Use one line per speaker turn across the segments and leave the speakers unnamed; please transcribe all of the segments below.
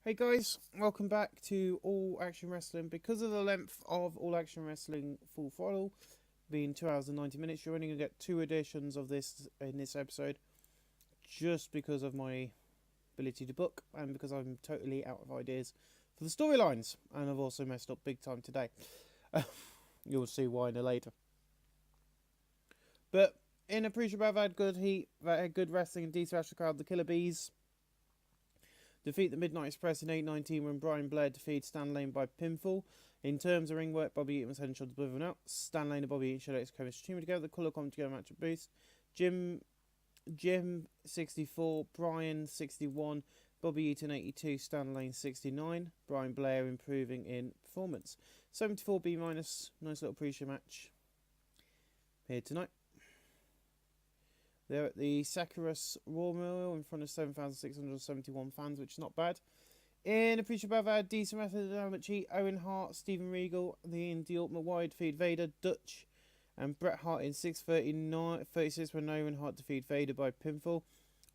Hey guys, welcome back to All Action Wrestling. Because of the length of All Action Wrestling Full Throttle, being 2 hours and 90 minutes, you're only going to get 2 editions of this in this episode, just because of my ability to book and because I'm totally out of ideas for the storylines, and I've also messed up big time today. You'll see why in a later. But in a pre-show, I've had good heat, I've had good wrestling and decent wrestling crowd. The Killer Bees defeat the Midnight Express in 8:19 when Brian Blair defeated Stan Lane by pinfall. In terms of ring work, Bobby Eaton was head and shoulders above everyone else. Stan Lane and Bobby Eaton showed his chemistry team together. The colour come together match at boost. Jim 64, Brian 61, Bobby Eaton 82, Stan Lane 69. Brian Blair improving in performance. 74 B minus, nice little pre-show match here tonight. They're at the Sakuras Raw Memorial in front of 7,671 fans, which is not bad. In a pre-show above, had decent method of Amachi, Owen Hart, Stephen Regal, the Ultimate Wide defeat Vader, Dutch, and Bret Hart in 6:36 when Owen Hart defeated Vader by pinfall.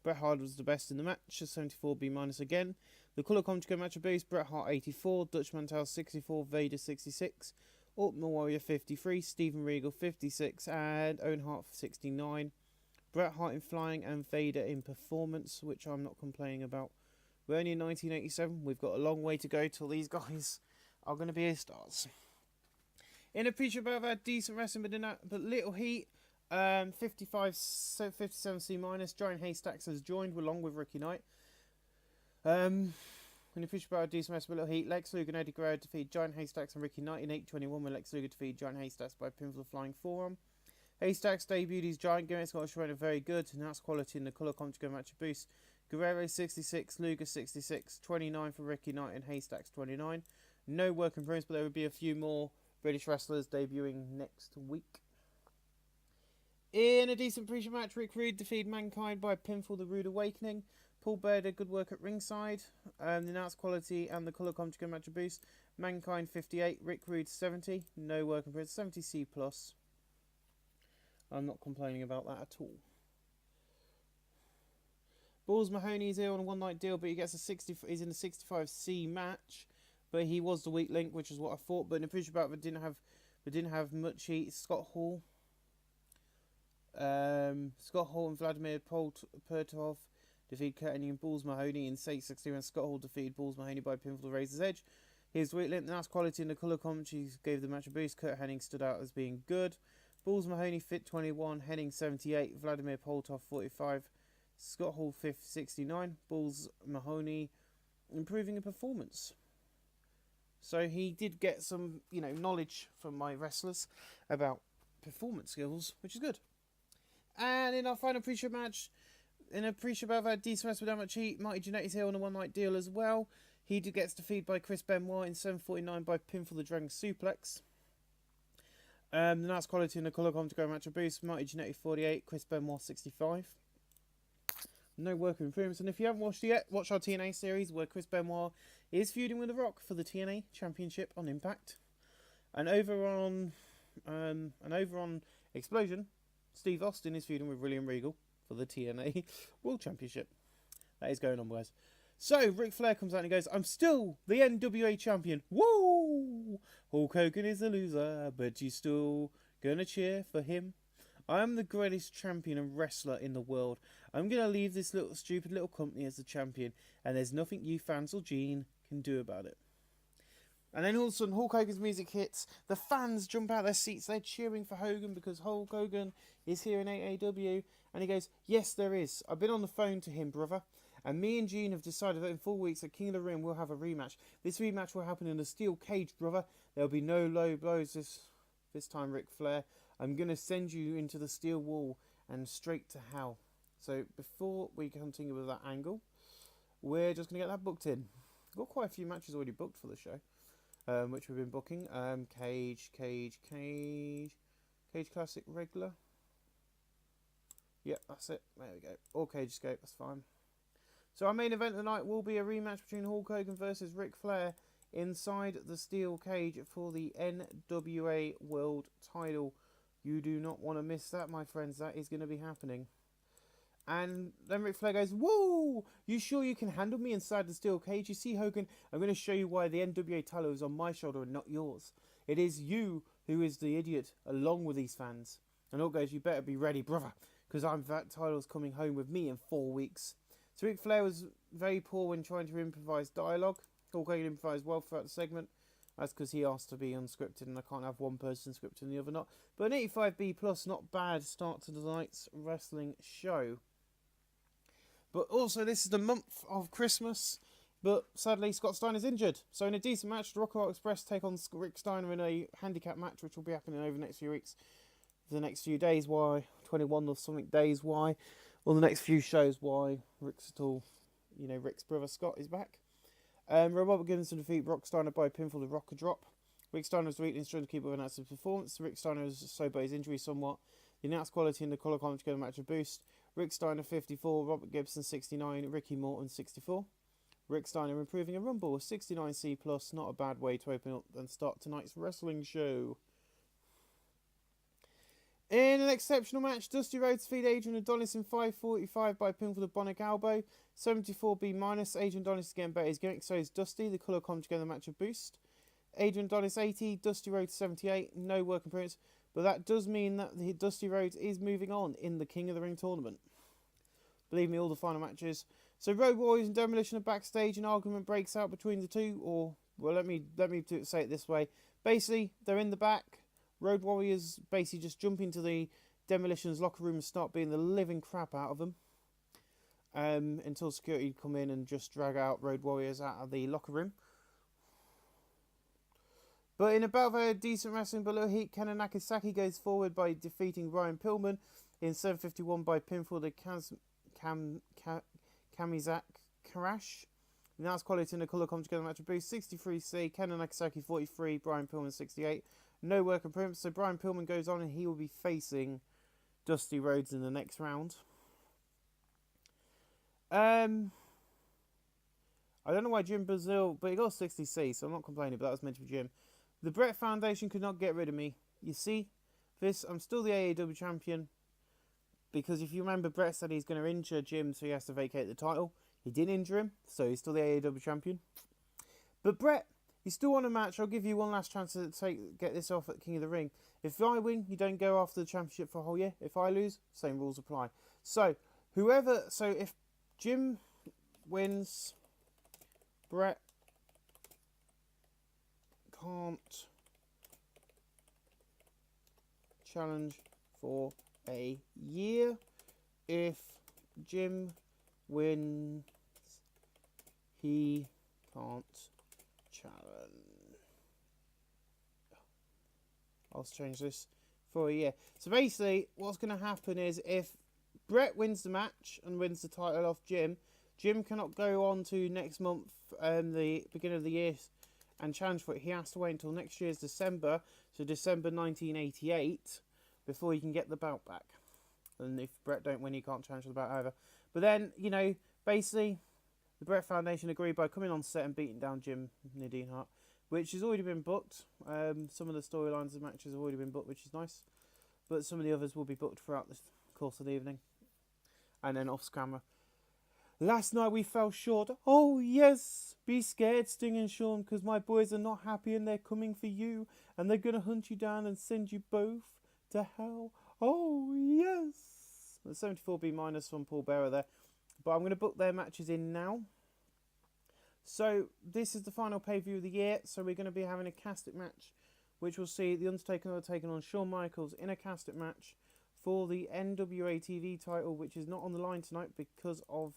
Bret Hart was the best in the match, 74 B minus again. The colour commentary match of base, Bret Hart 84, Dutch Mantel 64, Vader 66, Ultimate Warrior 53, Stephen Regal 56, and Owen Hart 69. Bret Hart in flying and Vader in performance, which I'm not complaining about. We're only in 1987. We've got a long way to go till these guys are going to be A-stars. In a pre-show above, I had decent wrestling, but little heat. 57 C minus. Giant Haystacks has joined along with Ricky Knight. In a pre-show above, I had decent wrestling, but little heat. Lex Luger and Eddie Guerrero defeated Giant Haystacks and Ricky Knight in 8:21 when Lex Luger defeated Giant Haystacks by pinfall flying forearm. Haystacks debuted his giant gimmicks, got a very good, and that's quality in the colour commentary match of boost. Guerrero 66, Luger 66, 29 for Ricky Knight and Haystacks 29. No work in progress, but there will be a few more British wrestlers debuting next week. In a decent pre-show match, Rick Rude defeated Mankind by pinfall, the Rude Awakening. Paul Bear did good work at ringside. The announced quality and the colour commentary match of boost. Mankind 58, Rick Rude 70. No work in progress, 70 C+. I'm not complaining about that at all. Balls Mahoney is here on a one-night deal, but he gets he's in a 65C match. But he was the weak link, which is what I thought. But in the previous bout, we didn't have much heat. Scott Hall and Vladimir Pertov defeated Kurt Hennig and Balls Mahoney in 6:60 when Scott Hall defeated Balls Mahoney by pinfall to Razor's Edge. His weak link, that's quality in the colour commentary gave the match a boost. Kurt Hennig stood out as being good. Balls Mahoney fit 21, Henning 78, Vladimir Poltov 45, Scott Hall 69, Balls Mahoney improving in performance. So he did get some, knowledge from my wrestlers about performance skills, which is good. And in our final pre-show match, in a pre-show I've had decent wrestling without much heat. Marty Jannetty's here on a one-night deal as well. He gets defeated by Chris Benoit in 7:49 by pinfall the Dragon Suplex. The nice quality in the colour commentary match of boost. Marty Jannetty 48, Chris Benoit 65. No work of improvements. And if you haven't watched it yet, watch our TNA series where Chris Benoit is feuding with The Rock for the TNA Championship on Impact. And over on Explosion, Steve Austin is feuding with William Regal for the TNA World Championship. That is going on, guys. So, Ric Flair comes out and he goes, I'm still the NWA champion. Woo! Hulk Hogan is a loser, but you still gonna cheer for him? I am the greatest champion and wrestler in the world. I'm gonna leave this stupid little company as the champion, and there's nothing you fans or Gene can do about it. And then all of a sudden, Hulk Hogan's music hits. The fans jump out of their seats. They're cheering for Hogan because Hulk Hogan is here in AAW. And he goes, yes, there is. I've been on the phone to him, brother. And me and Gene have decided that in 4 weeks at King of the Ring we'll have a rematch. This rematch will happen in a steel cage, brother. There'll be no low blows this time, Ric Flair. I'm going to send you into the steel wall and straight to hell. So before we continue with that angle, we're just going to get that booked in. We've got quite a few matches already booked for the show, which we've been booking. Cage Classic regular. Yep, that's it. There we go. Or Cage Escape, that's fine. So our main event tonight will be a rematch between Hulk Hogan versus Ric Flair inside the steel cage for the NWA World Title. You do not want to miss that, my friends. That is going to be happening. And then Ric Flair goes, "Whoa! You sure you can handle me inside the steel cage? You see, Hogan, I'm going to show you why the NWA title is on my shoulder and not yours. It is you who is the idiot, along with these fans." And Hulk goes, "You better be ready, brother, because that title's coming home with me in 4 weeks." So Ric Flair was very poor when trying to improvise dialogue. Hulk Hogan improvised well throughout the segment. That's because he asked to be unscripted, and I can't have one person scripted and the other not. But an 85B plus, not bad start to tonight's wrestling show. But also, this is the month of Christmas. But sadly, Scott Steiner's injured. So in a decent match, the Rock and Roll Express take on Rick Steiner in a handicap match, which will be happening over the next few weeks. For the next few days, why? 21 or something days, why? Or the next few shows, why? Rick's brother Scott is back. Robert Gibbons to defeat Rock Steiner by pinfall with Rocker Drop. Rick Steiner was the weakness trying to keep up with announced performance. Rick Steiner was slowed by his injury somewhat. The announced quality in the colour comment together match a boost. Rick Steiner 54, Robert Gibson 69, Ricky Morton 64. Rick Steiner improving a rumble with 69C+, not a bad way to open up and start tonight's wrestling show. In an exceptional match, Dusty Rhodes defeated Adrian Adonis in 5:45 by pinfall to Bionic Elbow. 74B-, Adrian Adonis is getting better his gimmick, so is Dusty. The colour come together match a boost. Adrian Adonis 80, Dusty Rhodes 78, no work appearance, but that does mean that the Dusty Rhodes is moving on in the King of the Ring tournament. Believe me, all the final matches. So Road Warriors and Demolition are backstage, an argument breaks out between the two, or, well, let me say it this way. Basically, they're in the back. Road Warriors basically just jump into the Demolition's locker room and start beating the living crap out of them. Until security come in and just drag out Road Warriors out of the locker room. But in about a decent wrestling below heat, Ken Nakasaki goes forward by defeating Ryan Pillman in 7:51 by pinfall to Kamizak Karash. Now it's quality in the colour come together match of boost. 63C, Ken Nakasaki 43, Brian Pillman 68. No work improvement, so Brian Pillman goes on and he will be facing Dusty Rhodes in the next round. I don't know why Jim Brazil, but he got 60C, so I'm not complaining, but that was meant to be Jim. The Brett Foundation could not get rid of me. You see, I'm still the AAW champion, because if you remember, Brett said he's going to injure Jim, so he has to vacate the title. He didn't injure him, so he's still the AAW champion. But Brett, you still want a match. I'll give you one last chance to get this off at King of the Ring. If I win, you don't go after the championship for a whole year. If I lose, same rules apply. So if Jim wins, Brett can't challenge for a year. If Jim wins, he can't challenge. I'll change this for a year. So basically, what's going to happen is if Brett wins the match and wins the title off Jim, Jim cannot go on to next month, the beginning of the year, and challenge for it. He has to wait until next year's December, so December 1988, before he can get the belt back. And if Brett don't win, he can't challenge for the belt either. But then, basically, the Brett Foundation agreed by coming on set and beating down Jim Nadine Hart, which has already been booked. Some of the storylines and matches have already been booked, which is nice. But some of the others will be booked throughout the course of the evening. And then off camera. Last night we fell short. Oh yes, be scared, Sting and Sean, because my boys are not happy and they're coming for you. And they're going to hunt you down and send you both to hell. Oh yes. The 74B- from Paul Bearer there. But I'm going to book their matches in now. So this is the final pay-per-view of the year. So we're going to be having a casket match, which will see The Undertaker taking on Shawn Michaels in a casket match for the NWA TV title, which is not on the line tonight because of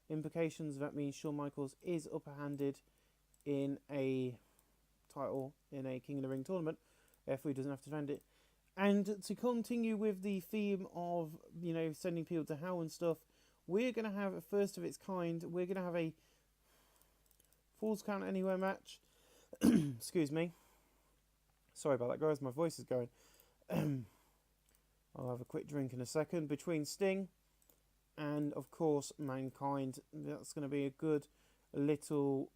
implications. That means Shawn Michaels is upper-handed in a title in a King of the Ring tournament. Therefore, he doesn't have to defend it. And to continue with the theme of, sending people to hell and stuff, we're going to have a first of its kind. We're going to have a Falls Count Anywhere match. Excuse me. Sorry about that, guys. My voice is going. I'll have a quick drink in a second. Between Sting and, of course, Mankind. That's going to be a good little...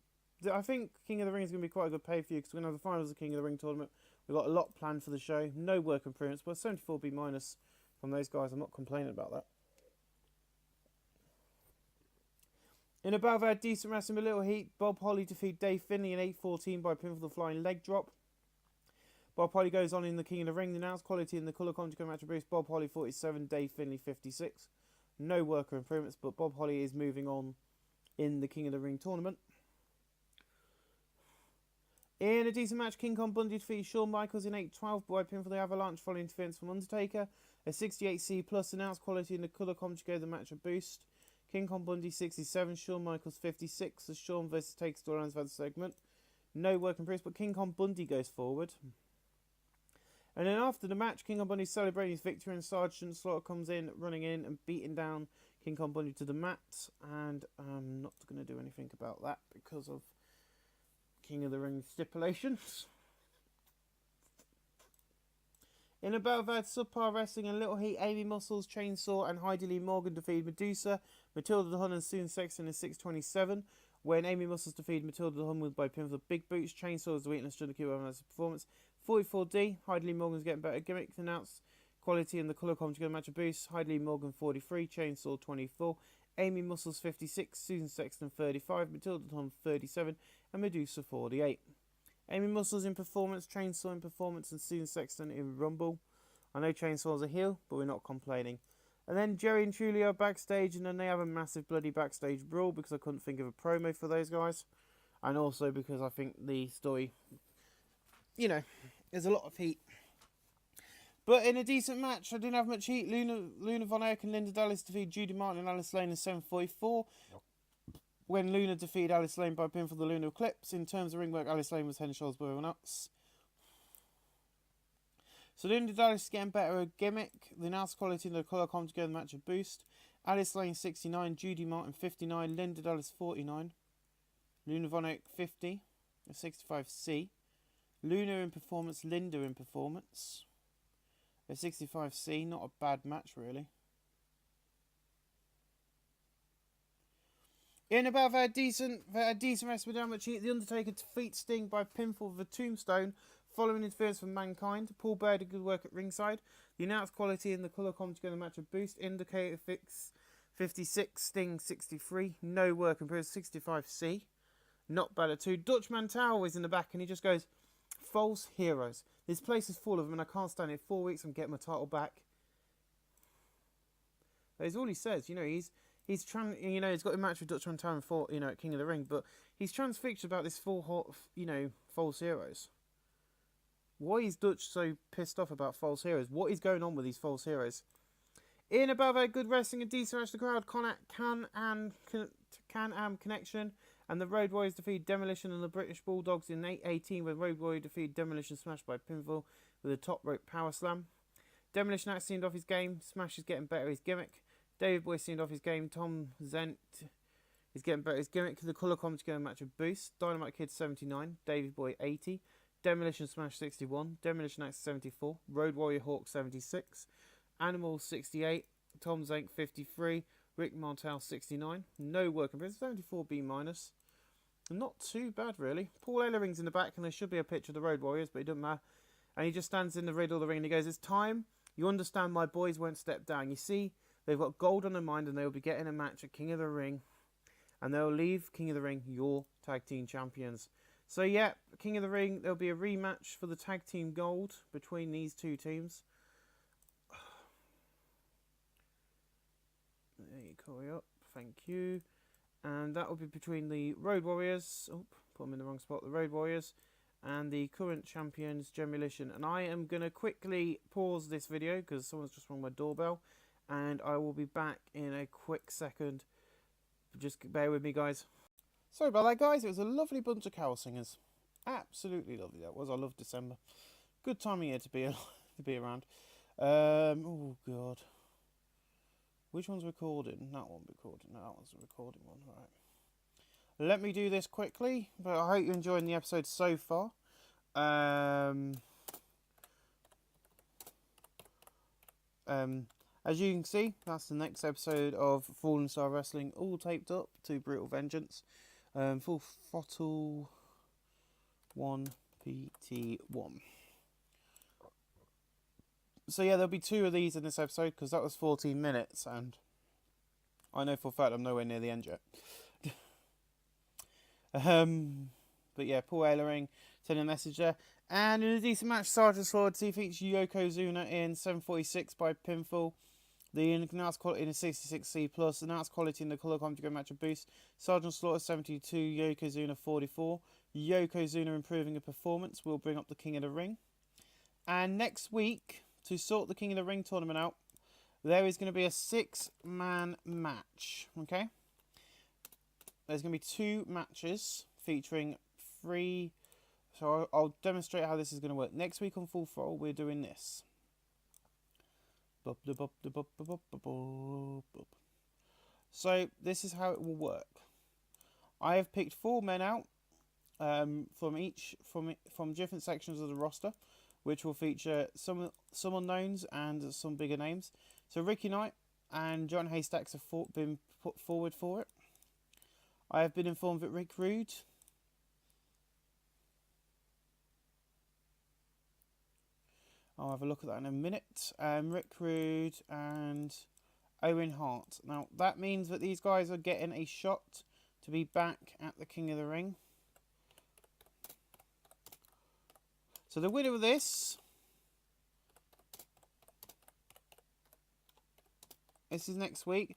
I think King of the Ring is going to be quite a good pay-per-view because we're going to have the finals of the King of the Ring tournament. We've got a lot planned for the show. No work improvements, but 74B- from those guys. I'm not complaining about that. In a battle had decent wrestling with little heat, Bob Holly defeated Dave Finlay in 8:14 by pinfall the flying leg drop. Bob Holly goes on in the King of the Ring. The announced quality in the colour commentary match Bruce. Bob Holly 47, Dave Finlay 56. No worker improvements, but Bob Holly is moving on in the King of the Ring tournament. In a decent match, King Kong Bundy defeated Shawn Michaels in 8:12 by pinfall the Avalanche following interference from Undertaker. A 68C plus announced quality in the colour commentary gave the match a boost. King Kong Bundy 67, Shawn Michaels 56. The Shawn vs. Taker storylines for the segment. No work in Bruce, but King Kong Bundy goes forward. And then after the match, King Kong Bundy celebrating his victory, and Sergeant Slaughter comes in, running in and beating down King Kong Bundy to the mat. And I'm not going to do anything about that because of King of the Ring stipulations. In a battle of subpar wrestling and little heat, Amy Muscles, Chainsaw and Heidi Lee Morgan defeated Medusa, Matilda the Hun and Susan Sexton in 6:27. When Amy Muscles defeated Matilda the Hun with by pinfall Big Boots, Chainsaw was the weakness during the Q1 performance. 44D, Heidi Lee Morgan's getting better gimmick. Announced quality in the colour commentary match of boost. Heidi Lee Morgan 43, Chainsaw 24, Amy Muscles 56, Susan Sexton 35, Matilda the Hun 37, and Medusa 48. Amy Muscles in performance, Chainsaw in performance, and Susan Sexton in Rumble. I know Chainsaw's a heel, but we're not complaining. And then Jerry and Trulia are backstage, and then they have a massive bloody backstage brawl because I couldn't think of a promo for those guys. And also because I think the story, there's a lot of heat. But in a decent match, I didn't have much heat. Luna Von Erich and Linda Dallas defeated Judy Martin and Alice Lane in 7:44. When Luna defeated Alice Lane by pinfall the Luna Eclipse. In terms of ring work, Alice Lane was head and shoulders above everyone else. So Linda Dallas is getting better at gimmick. The announced quality in the colour come together match a boost. Alice Lane 69, Judy Martin 59, Linda Dallas 49, Luna Von Erich 50, a 65C. Luna in performance, Linda in performance. A 65C, not a bad match really. In about a decent rest with much heat, The Undertaker defeats Sting by pinfall of a tombstone following interference from Mankind. Paul Bear did good work at ringside. The announced quality in the colour commentary together match a boost. Indicator fix 56, Sting 63. No work improved 65C. Not bad at 2. Dutch Mantel is in the back and he just goes, false heroes. This place is full of them and I can't stand it. 4 weeks I'm getting my title back. That's all he says. He's got a match with Dutch Mantel at King of the Ring, but he's transfixed about this false heroes. Why is Dutch so pissed off about false heroes? What is going on with these false heroes? In above a good wrestling and decent match, the crowd Can-Am Connection and the Road Warriors defeated Demolition and the British Bulldogs in 8:18, where Road Warrior defeated Demolition Smash by pinfall with a top rope power slam. Demolition actually seemed off his game. Smash is getting better his gimmick. David Boy seemed off his game. Tom Zent is getting better his gimmick. The colour commentary going match a boost. Dynamite Kid 79, David Boy 80, Demolition Smash 61, Demolition Axe 74, Road Warrior Hawk 76, Animal 68, Tom Zank 53, Rick Martel 69. No work improvement, 74B minus. Not too bad really. Paul Ellering's in the back and there should be a picture of the Road Warriors, but it doesn't matter. And he just stands in the middle of the ring and he goes, it's time. You understand my boys won't step down. You see, they've got gold on their mind and they'll be getting a match at King of the Ring. And they'll leave King of the Ring your tag team champions. So yeah, King of the Ring, there'll be a rematch for the tag team gold between these two teams. There you go, up. Thank you. And that will be between the Road Warriors. Oh, put them in the wrong spot. The Road Warriors and the current champions, Demolition. And I am going to quickly pause this video because someone's just rung my doorbell. And I will be back in a quick second. Just bear with me, guys. Sorry about that, guys. It was a lovely bunch of carol singers. Absolutely lovely that was. I love December. Good time of year to be around. Oh god. Which one's recording? That one recording. No, that one's the recording one. Right. Let me do this quickly. But I hope you're enjoying the episode so far. As you can see, that's the next episode of Fallen Star Wrestling, all taped up to Brutal Vengeance. Full Throttle 1PT1. So yeah, there'll be 2 of these in this episode because that was 14 minutes and I know for a fact I'm nowhere near the end yet. But yeah, Paul Ehlering sent a message there. And in a decent match, Sergeant Slaughter features Yokozuna in 746 by pinfall. The announced quality in a 66C+, announced quality in the colour commentary match of boost. Sergeant Slaughter 72, Yokozuna 44. Yokozuna improving a performance will bring up the King of the Ring. And next week, to sort the King of the Ring tournament out, there is going to be a 6-man match. Okay? There's going to be 2 matches featuring 3. So I'll demonstrate how this is going to work. Next week on Full Throttle, we're doing this. So this is how it will work. I have picked 4 men out from different sections of the roster, which will feature some unknowns and some bigger names. So Ricky Knight and John Haystacks have been put forward for it. I have been informed that Rick Rude, I'll have a look at that in a minute. Rick Rude and Owen Hart. Now, that means that these guys are getting a shot to be back at the King of the Ring. So the winner of this is next week.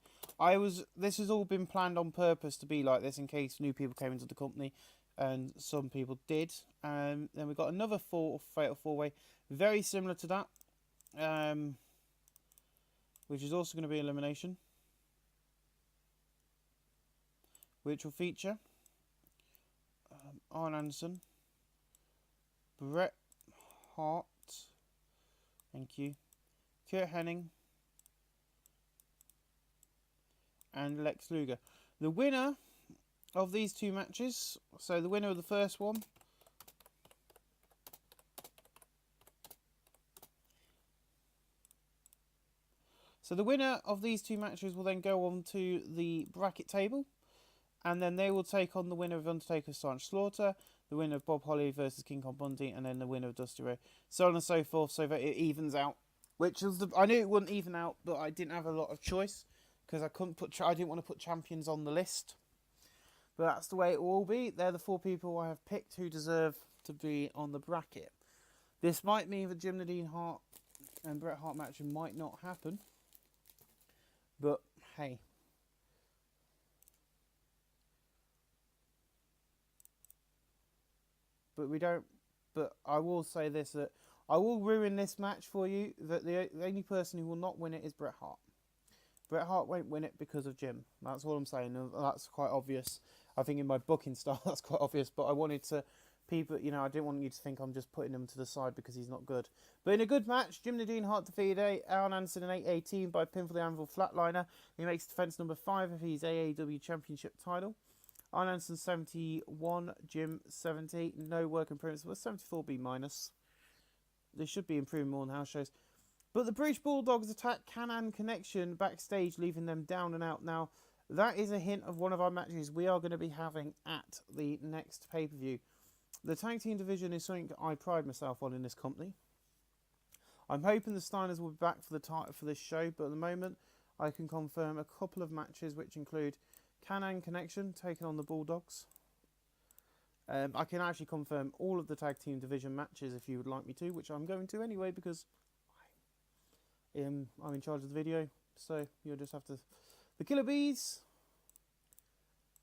This has all been planned on purpose to be like this in case new people came into the company, and some people did. Then we've got another fatal 4-way, very similar to that, which is also going to be elimination, which will feature Arn Anderson, Bret Hart, thank you, Kurt Hennig, and Lex Luger. The winner of these 2 matches, so the winner of the first one, will then go on to the bracket table, and then they will take on the winner of Undertaker Sergeant Slaughter, the winner of Bob Holly versus King Kong Bundy, and then the winner of Dusty Rhodes, so on and so forth, so that it evens out. Which was I knew it wouldn't even out, but I didn't have a lot of choice because I didn't want to put champions on the list. But that's the way it will all be. They're the 4 people I have picked who deserve to be on the bracket. This might mean the Jim Nadine Hart and Bret Hart match might not happen. But, hey. But I will say this, that I will ruin this match for you, that the only person who will not win it is Bret Hart. Bret Hart won't win it because of Jim. That's all I'm saying. That's quite obvious. I think in my booking style, that's quite obvious. But I wanted to, I didn't want you to think I'm just putting him to the side because he's not good. But in a good match, Jim Nadine Hart defeated Arn Anderson in 8-18 by pinfall the Anvil Flatliner. He makes defense number 5 of his AAW Championship title. Arn Anderson 71, Jim 70. No work improvements. Well, 74 B minus. They should be improving more on house shows. But the British Bulldogs attack Can-Am Connection backstage, leaving them down and out. Now, that is a hint of one of our matches we are going to be having at the next pay-per-view. The tag team division is something I pride myself on in this company. I'm hoping the Steiners will be back for this show, but at the moment I can confirm a couple of matches which include Can-Am Connection taking on the Bulldogs. I can actually confirm all of the tag team division matches if you would like me to, which I'm going to anyway because I'm in charge of the video, so you'll just have to... The Killer Bees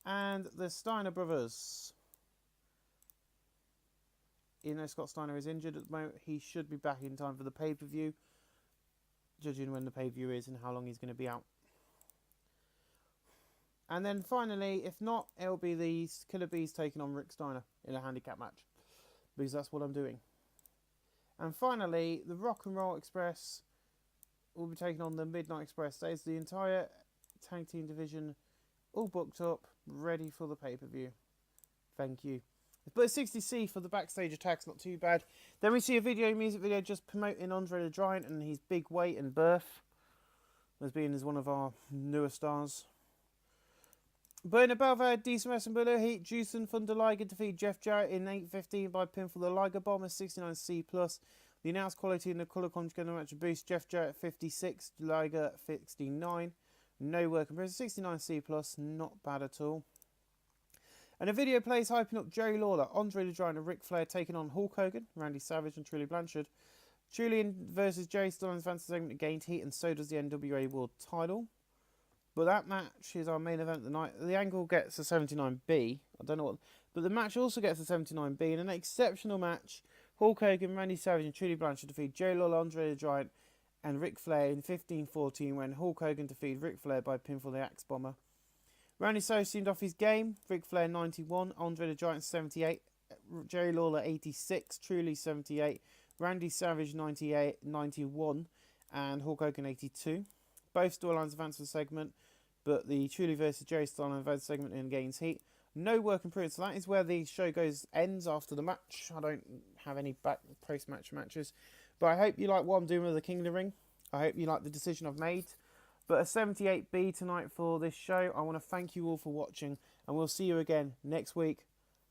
and the Steiner brothers. Scott Steiner is injured at the moment. He should be back in time for the pay-per-view, judging when the pay-per-view is and how long he's going to be out. And then finally, if not, it'll be the Killer Bees taking on Rick Steiner in a handicap match, because that's what I'm doing. And finally, the Rock and Roll Express will be taking on the Midnight Express. There's the entire tag team division all booked up, ready for the pay-per-view. Thank you. But 60C for the backstage attacks, not too bad. Then we see a music video just promoting Andre the Giant and his big weight and birth, as being as one of our newer stars. But in above our decent wrestling below heat, Juicen Thunder Liger defeated Jeff Jarrett in 8:15 by pinfall the Liger Bomber 69C+. The announced quality in the colour conjugate match boost Jeff Jarrett 56, Liger 69. No work comparison, 69C+, not bad at all. And a video plays hyping up Jerry Lawler, Andre the Giant and Ric Flair taking on Hulk Hogan, Randy Savage and Truly Blanchard. Julian versus Jerry Styles advanced segment gained heat, and so does the NWA World title. But that match is our main event of the night. The Angle gets a 79B. I don't know what... But the match also gets a 79B. In an exceptional match, Hulk Hogan, Randy Savage and Truly Blanchard defeat Jerry Lawler, Andre the Giant and Ric Flair in 15-14 when Hulk Hogan defeated Ric Flair by pinfall the Axe Bomber. Randy Savage seemed off his game. Ric Flair 91, Andre the Giant 78, Jerry Lawler 86, Truly 78, Randy Savage 98, 91 and Hulk Hogan 82. Both storylines advance for the segment, but the Truly versus Jerry storyline advance segment and gains heat. No work improvement, so that is where the show ends after the match. I don't have any post-match matches, but I hope you like what I'm doing with the King of the Ring. I hope you like the decision I've made. But a 78B tonight for this show. I want to thank you all for watching, and we'll see you again next week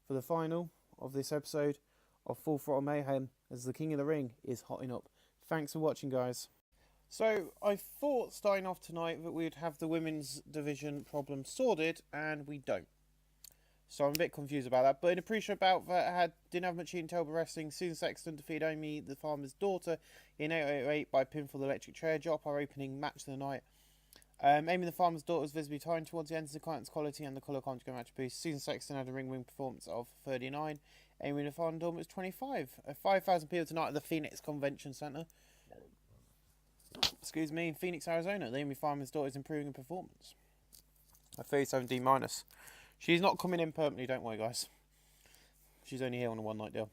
for the final of this episode of Full Throttle Mayhem as the King of the Ring is hotting up. Thanks for watching, guys. So I thought starting off tonight that we'd have the women's division problem sorted, and we don't. So I'm a bit confused about that. But in a pre-show bout that didn't have much heat in Telber Wrestling, Susan Sexton defeated Amy the Farmer's Daughter in 808 by pinfall the electric chair drop, our opening match of the night. Amy the Farmer's Daughter was visibly tiring towards the end of the client's quality and the colour conjugate match boost. Susan Sexton had a ring performance of 39. Amy the Farmer's Daughter was 25. 5,000 people tonight at the Phoenix Convention Centre. Excuse me, in Phoenix, Arizona. The Amy Farmer's Daughter is improving in performance. A 37D minus. She's not coming in permanently, don't worry, guys. She's only here on a one-night deal.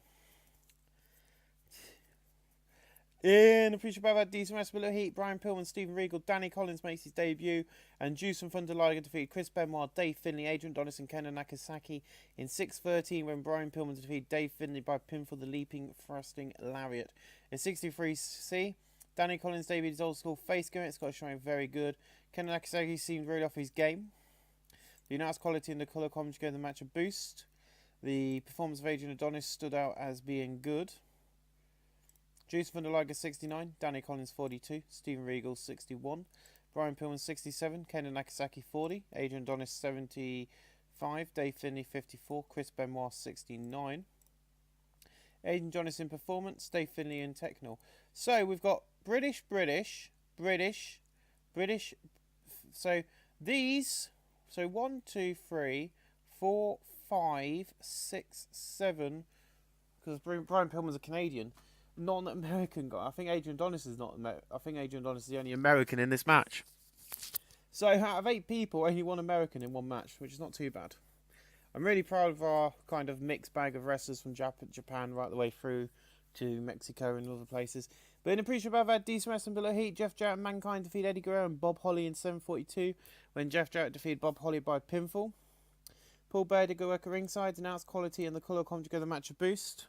In the pre-show about decent wrestling heat, Brian Pillman, Stephen Regal, Danny Collins makes his debut, and Juice and Thunder Liger defeated Chris Benoit, Dave Finlay, Adrian Adonis, and Ken Nakasaki in 6:13 when Brian Pillman defeated Dave Finlay by pinfall the leaping thrusting lariat. In 63C, Danny Collins debuted his old school face gimmick. Scott showing very good. Ken Nakasaki seemed really off his game. The announced quality and the colour commentary gave the match a boost. The performance of Adrian Adonis stood out as being good. Juice Thunder Liger 69, Danny Collins 42, Stephen Regal 61, Brian Pillman 67, Ken Nakasaki 40, Adrian Adonis 75, Dave Finlay 54, Chris Benoit 69. Adrian Adonis in performance, Dave Finlay in technical. So we've got British. So these... So 1, 2, 3, 4, 5, 6, 7. Because Brian Pillman's a Canadian, non-American guy. I think Adrian Adonis is not. I think Adrian Adonis is the only American in this match. So out of 8 people, only 1 American in one match, which is not too bad. I'm really proud of our kind of mixed bag of wrestlers from Japan right the way through to Mexico and other places. But in the pre-show I've had decent wrestling below heat. Jeff Jarrett and Mankind defeat Eddie Guerrero and Bob Holly in 7:42 when Jeff Jarrett defeated Bob Holly by pinfall. Paul Bear did go work at ringside, announced quality and the colour conjugate the match a boost.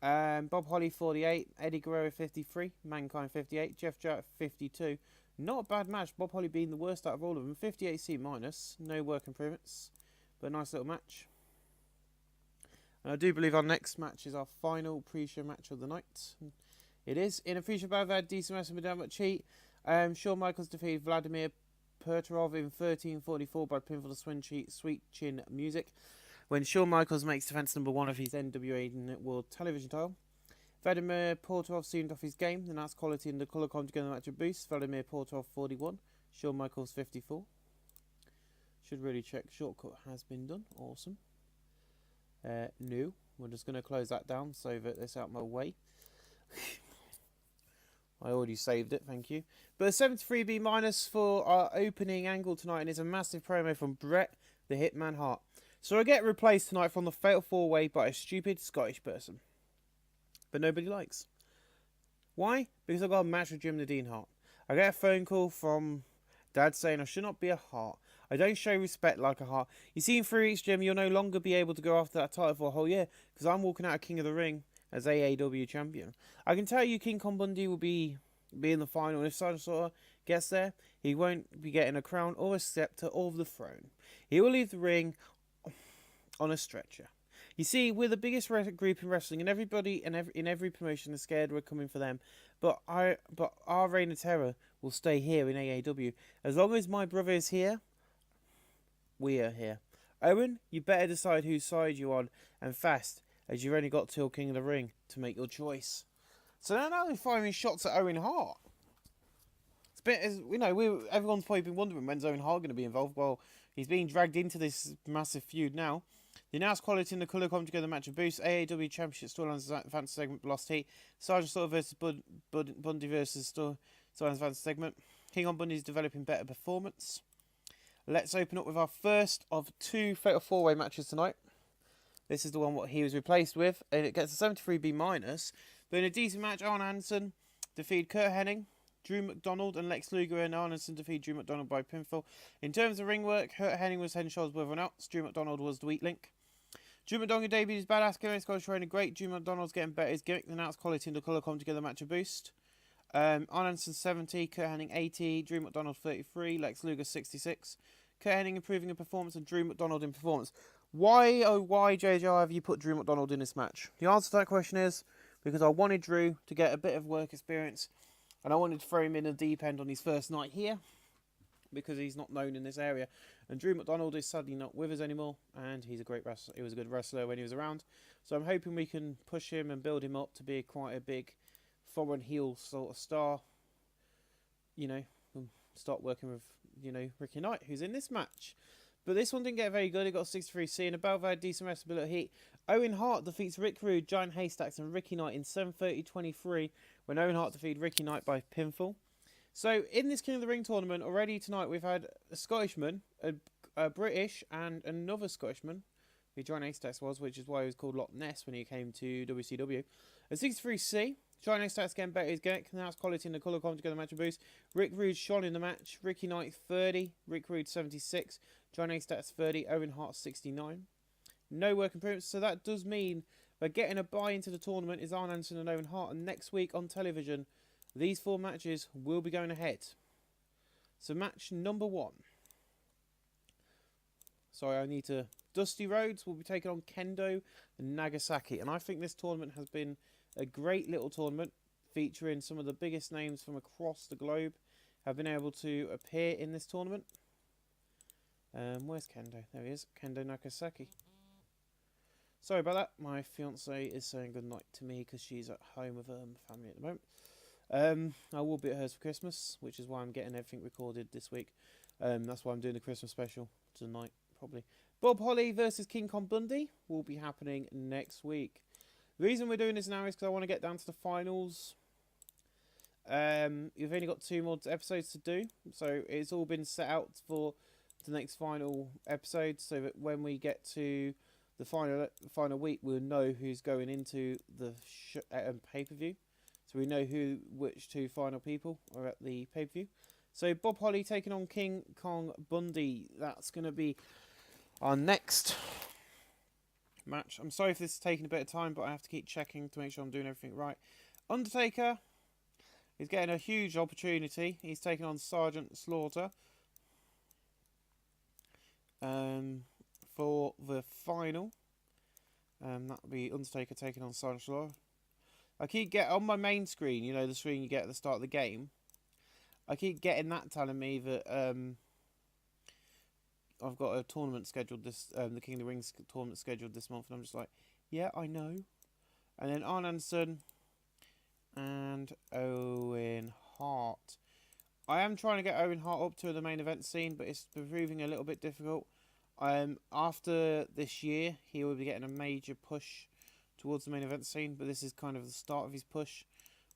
Bob Holly 48, Eddie Guerrero 53, Mankind 58, Jeff Jarrett 52. Not a bad match, Bob Holly being the worst out of all of them. 58C minus, no work improvements, but a nice little match. And I do believe our next match is our final pre-show match of the night. It is. In a pre-show I've had decent wrestling without much heat. Shawn Michaels defeated Vladimir Perturov in 13:44 by pinfall the Sweet Chin Music, when Shawn Michaels makes defense number 1 of his NWA World Television title. Vladimir Perturov seemed off his game, and that's quality in the colour conjugate the match a boost. Vladimir Perturov 41, Shawn Michaels 54. Should really check. Shortcut has been done. Awesome. No, we're just going to close that down so that it's out my way. I already saved it, thank you. But a 73B minus for our opening angle tonight, and it's a massive promo from Bret the Hitman Hart. So I get replaced tonight from the Fatal 4-Way by a stupid Scottish person. But nobody likes. Why? Because I got a match with Jim the Dean Hart. I get a phone call from Dad saying I should not be a Hart. I don't show respect like a Hart. You see in 3 weeks, Jim, you'll no longer be able to go after that title for a whole year, because I'm walking out of King of the Ring as AAW champion. I can tell you King Kong Bundy will be in the final, and if Sergeant Slaughter gets there, he won't be getting a crown or a scepter or the throne. He will leave the ring on a stretcher. You see, we're the biggest group in wrestling, and everybody in every promotion is scared we're coming for them. But our reign of terror will stay here in AAW. As long as my brother is here, we are here. Owen, you better decide whose side you're on, and fast, as you've only got till King of the Ring to make your choice. So now they're firing shots at Owen Hart. It's a bit, as you know, everyone's probably been wondering when's Owen Hart going to be involved. Well, he's being dragged into this massive feud now. The announced quality in the colour come together match of boost. AAW Championship Storylines Advanced segment lost heat. Sergeant Slaughter versus Bundy versus Storylines Advanced segment. King on Bundy's developing better performance. Let's open up with our first of 2 Fatal 4-Way matches tonight. This is the one what he was replaced with, and it gets a 73B minus. But in a decent match, Arn Anderson defeated Kurt Hennig, Drew McDonald, and Lex Luger, and Arn Anderson defeated Drew McDonald by pinfall. In terms of ring work, Kurt Hennig was head and shoulders above everyone else. Drew McDonald was the weak link. Drew McDonald debuted his badass gimmick, Scottish training great. Drew McDonald's getting better. His gimmick, the announced quality and the colour come together match a boost. Arn Anderson 70, Kurt Hennig 80, Drew McDonald 33, Lex Luger 66. Kurt Hennig improving in performance and Drew McDonald in performance. Why, oh why, JJ, have you put Drew McDonald in this match? The answer to that question is because I wanted Drew to get a bit of work experience, and I wanted to throw him in the deep end on his first night here because he's not known in this area. And Drew McDonald is sadly not with us anymore, and he's a great wrestler. He was a good wrestler when he was around. So I'm hoping we can push him and build him up to be quite a big foreign heel sort of star. You know, start working with, you know, Ricky Knight, who's in this match. But this one didn't get very good. It got 63C, and above had decent wrestleability heat. Owen Hart defeats Rick Rude, Giant Haystacks, and Ricky Knight in 7:30:23 when Owen Hart defeated Ricky Knight by pinfall. So in this King of the Ring tournament already tonight, we've had a Scottishman, a British, and another Scottishman, who Giant Haystacks was, which is why he was called Loch Ness when he came to WCW. A 63C. Giant Haystacks getting better his gimmick. Now it's quality and the colour come together match a boost. Rick Rude shone in the match. Ricky Knight 30. Rick Rude 76. Giant Haystacks 30. Owen Hart 69. No work improvements. So that does mean we're getting a buy into the tournament is Arn Anderson and Owen Hart. And next week on television, these 4 matches will be going ahead. So match number 1. Sorry, I need to... Dusty Rhodes will be taking on Kendo and Nagasaki. And I think this tournament has been a great little tournament featuring some of the biggest names from across the globe have been able to appear in this tournament. Where's Kendo? There he is. Kendo Nagasaki. Sorry about that. My fiance is saying goodnight to me because she's at home with her family at the moment. I will be at hers for Christmas, which is why I'm getting everything recorded this week. That's why I'm doing the Christmas special tonight, probably. Bob Holly versus King Kong Bundy will be happening next week. The reason we're doing this now is because I want to get down to the finals. You've only got 2 more episodes to do, so it's all been set out for the next final episode, so that when we get to the final week, we'll know who's going into the pay-per-view. So we know which 2 final people are at the pay-per-view. So Bob Holly taking on King Kong Bundy. That's going to be our next match. I'm sorry if this is taking a bit of time, but I have to keep checking to make sure I'm doing everything right. Undertaker is getting a huge opportunity. He's taking on Sergeant Slaughter for the final. That'll be Undertaker taking on Sergeant Slaughter. I keep getting on my main screen, you know, the screen you get at the start of the game. I keep getting that telling me that I've got a tournament scheduled the King of the Rings tournament scheduled this month, and I'm just like, yeah, I know. And then Arn Anderson and Owen Hart. I am trying to get Owen Hart up to the main event scene, but it's proving a little bit difficult. After this year, he will be getting a major push towards the main event scene, but this is kind of the start of his push.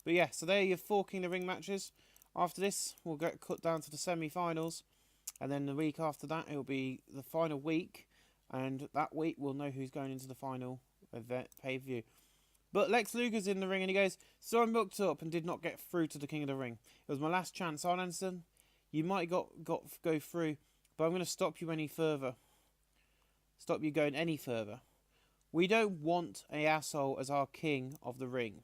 But yeah, so there are your 4 King of the Ring matches. After this, we'll get cut down to the semi-finals. And then the week after that, it will be the final week. And that week, we'll know who's going into the final event pay-per-view. But Lex Luger's in the ring, and he goes, so I'm booked up and did not get through to the King of the Ring. It was my last chance. Arn Anderson, you might go through, but I'm going to stop you any further. Stop you going any further. We don't want an asshole as our King of the Ring.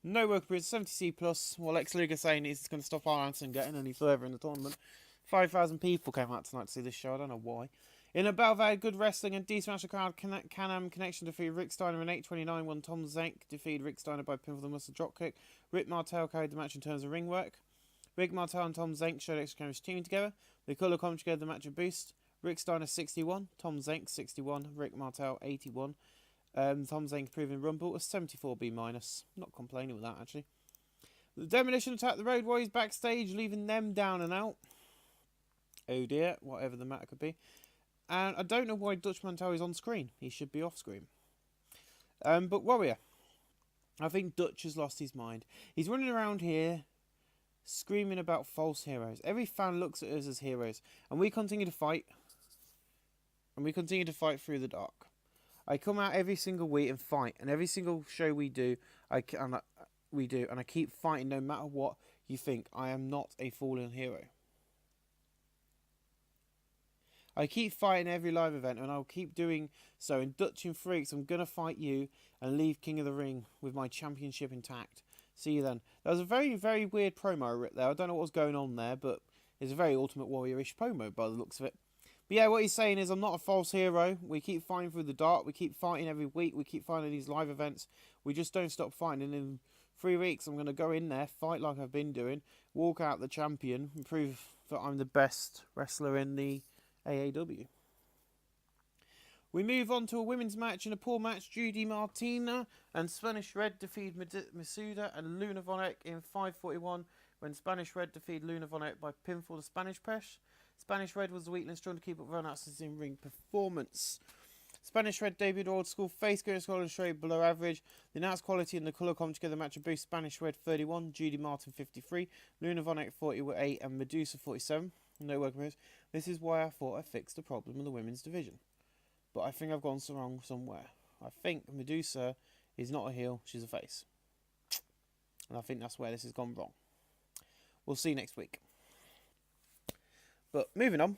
No work for 70C plus. Well, Lex Luger saying he's going to stop Arn Anderson getting any further in the tournament. 5,000 people came out tonight to see this show. I don't know why. In a battle, they had good wrestling and decent match. Crowd Can-Am Connection defeated Rick Steiner in 8:29 when Tom Zenk defeated Rick Steiner by pinfall the muscle dropkick. Rick Martel carried the match in terms of ring work. Rick Martel and Tom Zenk showed extra chemistry teaming together. The colour come together the match of boost. Rick Steiner 61, Tom Zenk 61, Rick Martel 81. Tom Zenk improving Rumble was 74B-. Not complaining with that, actually. The Demolition attacked the Road Warriors backstage, leaving them down and out. Oh dear, whatever the matter could be. And I don't know why Dutch Mantel is on screen. He should be off screen. But Warrior. I think Dutch has lost his mind. He's running around here screaming about false heroes. Every fan looks at us as heroes. And we continue to fight. And we continue to fight through the dark. I come out every single week and fight. And every single show we do, and I keep fighting no matter what you think. I am not a fallen hero. I keep fighting every live event, and I'll keep doing so. In Dutch and Freaks, I'm going to fight you and leave King of the Ring with my championship intact. See you then. That was a very, very weird promo I wrote there. I don't know what was going on there, but it's a very Ultimate Warrior-ish promo by the looks of it. But yeah, what he's saying is I'm not a false hero. We keep fighting through the dark. We keep fighting every week. We keep fighting these live events. We just don't stop fighting. And in 3 weeks, I'm going to go in there, fight like I've been doing, walk out the champion, and prove that I'm the best wrestler in the AAW. We move on to a women's match. In a poor match, Judy Martina and Spanish Red defeat Masuda and Luna Von Eyck in 5:41 when Spanish Red defeated Luna Von Eyck by pinfall to Spanish Pesh. Spanish Red was the weakness, trying to keep up Vanas's in-ring performance. Spanish Red debuted old school face, going to straight below average. The announced quality and the colour come together match of boost Spanish Red 31, Judy Martin 53, Luna Von Eyck 48 and Medusa 47. No working moves. This is why I thought I fixed the problem in the women's division. But I think I've gone wrong somewhere. I think Medusa is not a heel, she's a face. And I think that's where this has gone wrong. We'll see next week. But moving on.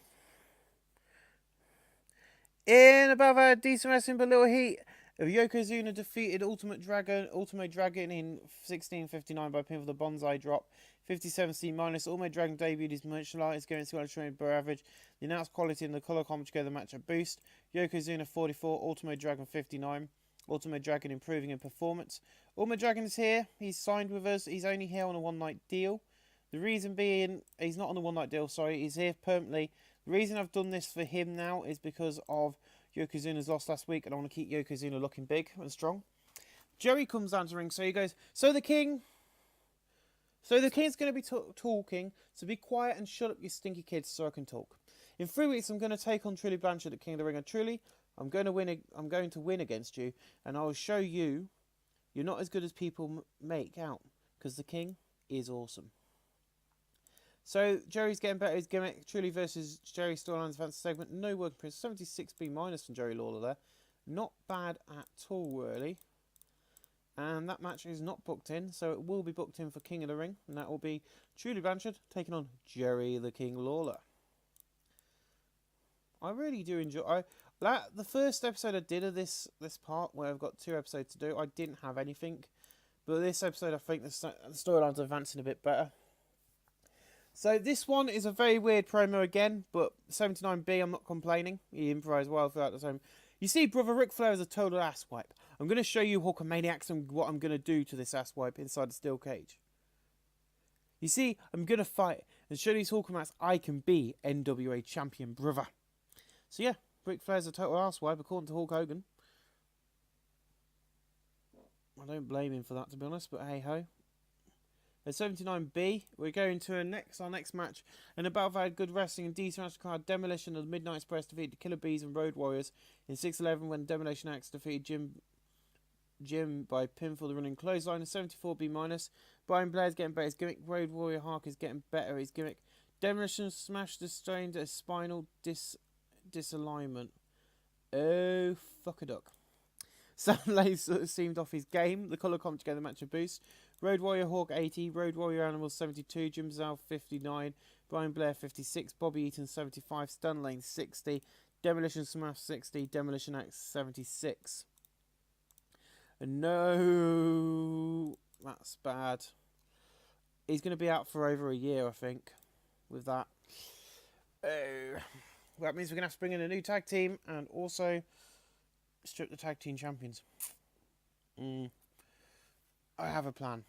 In above a decent wrestling but little heat, Yokozuna defeated Ultimo Dragon in 16:59 by pinfall the Bonsai Drop. 57C-. Ultimo Dragon debuted his martial arts going to train below average. The announced quality and the colour come together match a boost. Yokozuna 44, Ultimo Dragon 59. Ultimo Dragon improving in performance. Ultimo Dragon is here. He's signed with us. He's only here on a one-night deal. The reason being, he's not on a one-night deal, sorry. He's here permanently. The reason I've done this for him now is because of Yokozuna's loss last week, and I want to keep Yokozuna looking big and strong. Jerry comes down to the ring, so he goes, So the King's going to be talking, so be quiet and shut up, you stinky kids, so I can talk. In 3 weeks, I'm going to take on Truly Blanchard at King of the Ring, and Truly, I'm going to win against you, and I'll show you you're not as good as people make out, because the King is awesome. So, Jerry's getting better. His gimmick, Truly versus Jerry Storylines advanced segment. No working prints. 76B- from Jerry Lawler there. Not bad at all, really. And that match is not booked in, so it will be booked in for King of the Ring. And that will be Truly Blanchard taking on Jerry the King Lawler. I really do enjoy... the first episode I did of this part, where I've got 2 episodes to do, I didn't have anything. But this episode, I think the storyline's advancing a bit better. So this one is a very weird promo again, but 79B, I'm not complaining. He improvised well throughout the time. You see, brother, Ric Flair is a total asswipe. I'm going to show you Hulkamaniacs and what I'm going to do to this asswipe inside the steel cage. You see, I'm going to fight and show these Hulkamaniacs I can be NWA champion, brother. So yeah, Ric Flair's a total asswipe according to Hulk Hogan. I don't blame him for that, to be honest, but hey ho. At 79B, we're going to our next match. And about that good wrestling and decent match card, Demolition of the Midnight Express defeated the Killer Bees and Road Warriors in 6:11 when Demolition Axe defeated Jim by pinfall the running clothesline. 74B-. Brian Blair's getting better his gimmick. Road Warrior Hark is getting better his gimmick. Demolition smashed the strained a spinal disalignment. Oh, fuck a duck. Stanley seemed off his game. The colour come together match a boost. Road Warrior Hawk 80, Road Warrior Animal 72, Jim Zal 59, Brian Blair 56, Bobby Eaton 75, Stan Lane 60, Demolition Smash 60, Demolition Axe 76. And no, that's bad. He's going to be out for over a year, I think, with that. Oh, that means we're going to have to bring in a new tag team and also strip the tag team champions. I have a plan.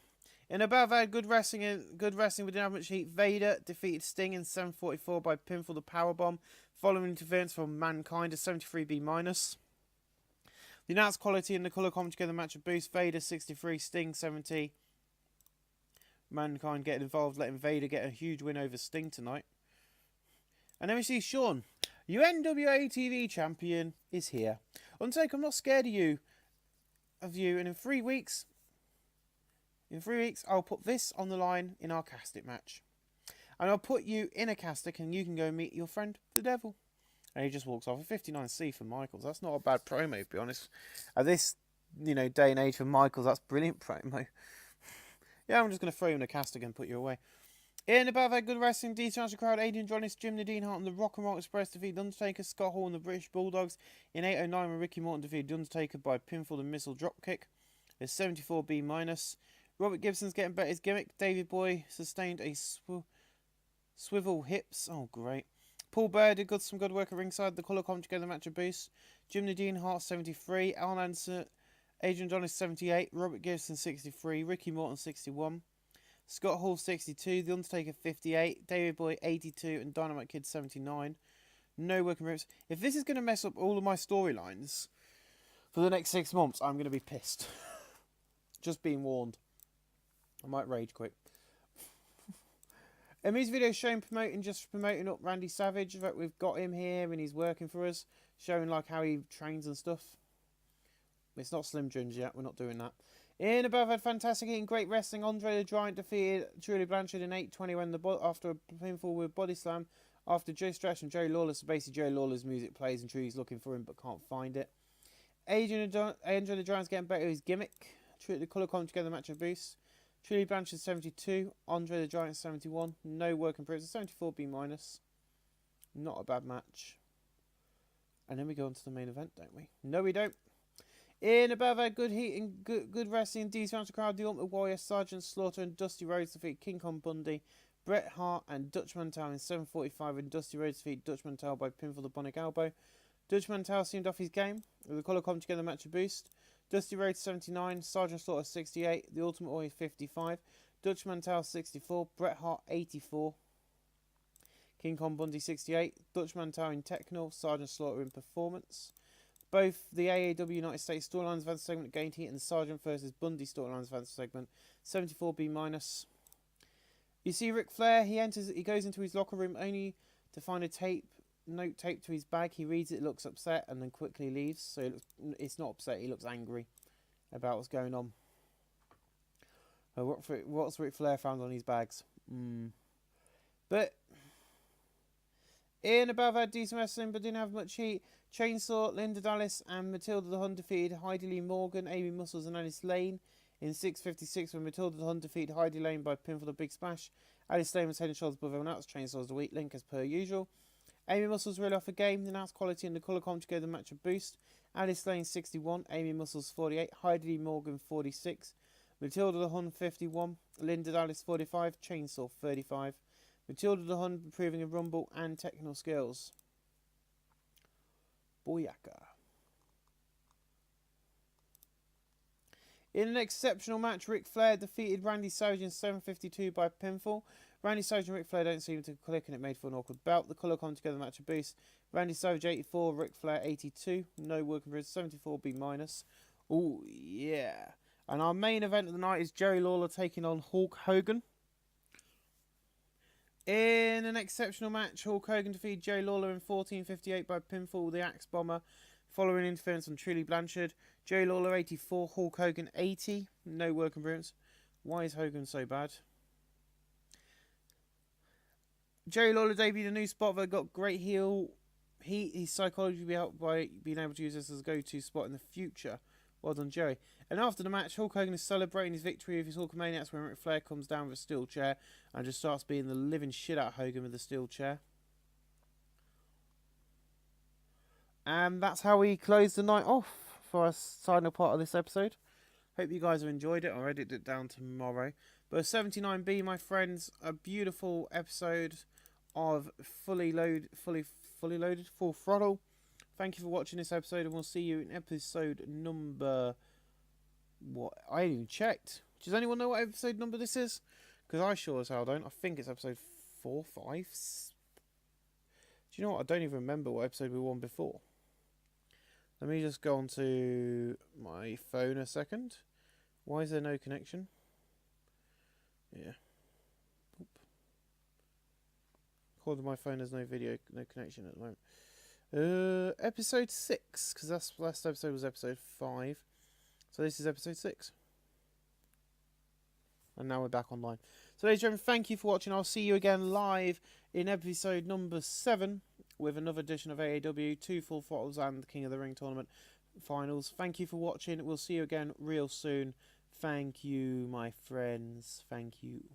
In above our good wrestling, we didn't have much heat. Vader defeated Sting in 7:44 by pinfall the powerbomb, following interference from Mankind, a 73B minus. The announced quality and the colour commentary together match a boost. Vader 63, Sting 70. Mankind getting involved, letting Vader get a huge win over Sting tonight. And then we see Sean, your NWA TV champion, is here. Undertaker, I'm not scared of you, and in 3 weeks, I'll put this on the line in our casket match. And I'll put you in a casket and you can go meet your friend, the Devil. And he just walks off. A 59C for Michaels. That's not a bad promo, to be honest. At this, day and age for Michaels, that's brilliant promo. Yeah, I'm just going to throw you in a casket and put you away. In above our good wrestling, decent crowd, Adrian Jonas, Jim Nadine Hart and the Rock and Roll Express defeated Undertaker, Scott Hall and the British Bulldogs. In 8:09 when Ricky Morton defeated Undertaker by pinfall and missile dropkick. There's 74B minus. Robert Gibson's getting better his gimmick. David Boy sustained a swivel hips. Oh, great. Paul Bear did some good work at ringside. The colour commentary together match a boost. Jim Nadine Hart 73. Al Nansen, Adrian Jonas 78. Robert Gibson 63. Ricky Morton 61. Scott Hall 62. The Undertaker 58. David Boy 82. And Dynamite Kid 79. No working groups. If this is going to mess up all of my storylines for the next 6 months, I'm going to be pissed. Just being warned. I might rage quit. His video showing promoting up Randy Savage. That we've got him here and he's working for us, showing like how he trains and stuff. It's not Slim Jims yet. We're not doing that. In above had fantastic and great wrestling. Andre the Giant defeated Truly Blanchard in 8:20 after a pinfall with body slam. After Joe Stretch and Jerry Lawler, so basically Jerry Lawler's music plays and Truly's looking for him but can't find it. Andre the Giant's getting better at his gimmick. The colour coming together match a boost. Truly Blanchard 72, Andre the Giant 71, no work improvements, 74B minus. Not a bad match. And then we go on to the main event, don't we? No, we don't. In above our good heat and good wrestling, decent crowd, the Ultimate Warrior, Sergeant Slaughter and Dusty Rhodes defeat King Kong Bundy, Bret Hart and Dutch Mantel in 7:45, and Dusty Rhodes defeat Dutch Mantel by pinfall the Bionic Elbow. Dutch Mantel seemed off his game, with the colour coming together match a boost. Dusty Rhodes 79, Sergeant Slaughter 68, The Ultimate Warrior 55, Dutch Mantel 64, Bret Hart 84, King Kong Bundy 68, Dutch Mantel in Technical, Sergeant Slaughter in Performance. Both the AAW United States Storylines Advanced segment gained heat and the Sergeant vs Bundy Storylines Advanced segment 74B minus. You see Ric Flair, he goes into his locker room only to find a note taped to his bag. He reads it, looks upset, and then quickly leaves. So it's not upset, he looks angry about what's going on. What's Ric Flair found on his bags? But in above had decent wrestling but didn't have much heat. Chainsaw, Linda Dallas and Matilda the Hun defeated Heidi Lee Morgan, Amy Muscles and Alice Lane in 6:56 when Matilda the Hun defeated Heidi Lane by pinfall the Big Splash. Alice Lane was head and shoulders above everyone else. Chainsaw was the weak link as per usual. Amy Muscles really off a game. The announced quality and the colour commentary gave the match a boost. Alice Lane 61, Amy Muscles 48, Heidi Lee Morgan 46, Matilda the Hun 51, Linda Dallas 45, Chainsaw 35. Matilda the Hun improving in rumble and technical skills. Boyaka. In an exceptional match, Ric Flair defeated Randy Savage in 7:52 by pinfall. Randy Savage and Ric Flair don't seem to click and it made for an awkward bout. The colour coming together match a boost. Randy Savage 84, Ric Flair 82. No working for his 74B minus. Oh yeah. And our main event of the night is Jerry Lawler taking on Hulk Hogan. In an exceptional match, Hulk Hogan defeated Jerry Lawler in 14:58 by pinfall with the Axe Bomber, following interference on Truly Blanchard. Jerry Lawler 84, Hulk Hogan 80. No work improvements. Why is Hogan so bad? Jerry Lawler debuted a new spot that got great heel heat. His psychology will be helped by being able to use this as a go-to spot in the future. Well done, Jerry. And after the match, Hulk Hogan is celebrating his victory with his Hulkamaniacs when Ric Flair comes down with a steel chair and just starts beating the living shit out of Hogan with the steel chair. And that's how we close the night off for our final part of this episode. Hope you guys have enjoyed it. I'll edit it down tomorrow. But 79B, my friends, a beautiful episode of fully loaded, full throttle. Thank you for watching this episode, and we'll see you in episode number... What? I ain't even checked. Does anyone know what episode number this is? Because I sure as hell don't. I think it's episode 4, 5. Do you know what? I don't even remember what episode we were on before. Let me just go on to my phone a second. Why is there no connection? Yeah. Oop. According to my phone, there's no video, no connection at the moment. Episode 6, because that's last episode was episode 5. So this is episode 6. And now we're back online. So ladies and gentlemen, thank you for watching. I'll see you again live in episode number 7 with another edition of AAW, 2 full throttles and the King of the Ring tournament finals. Thank you for watching. We'll see you again real soon. Thank you, my friends. Thank you.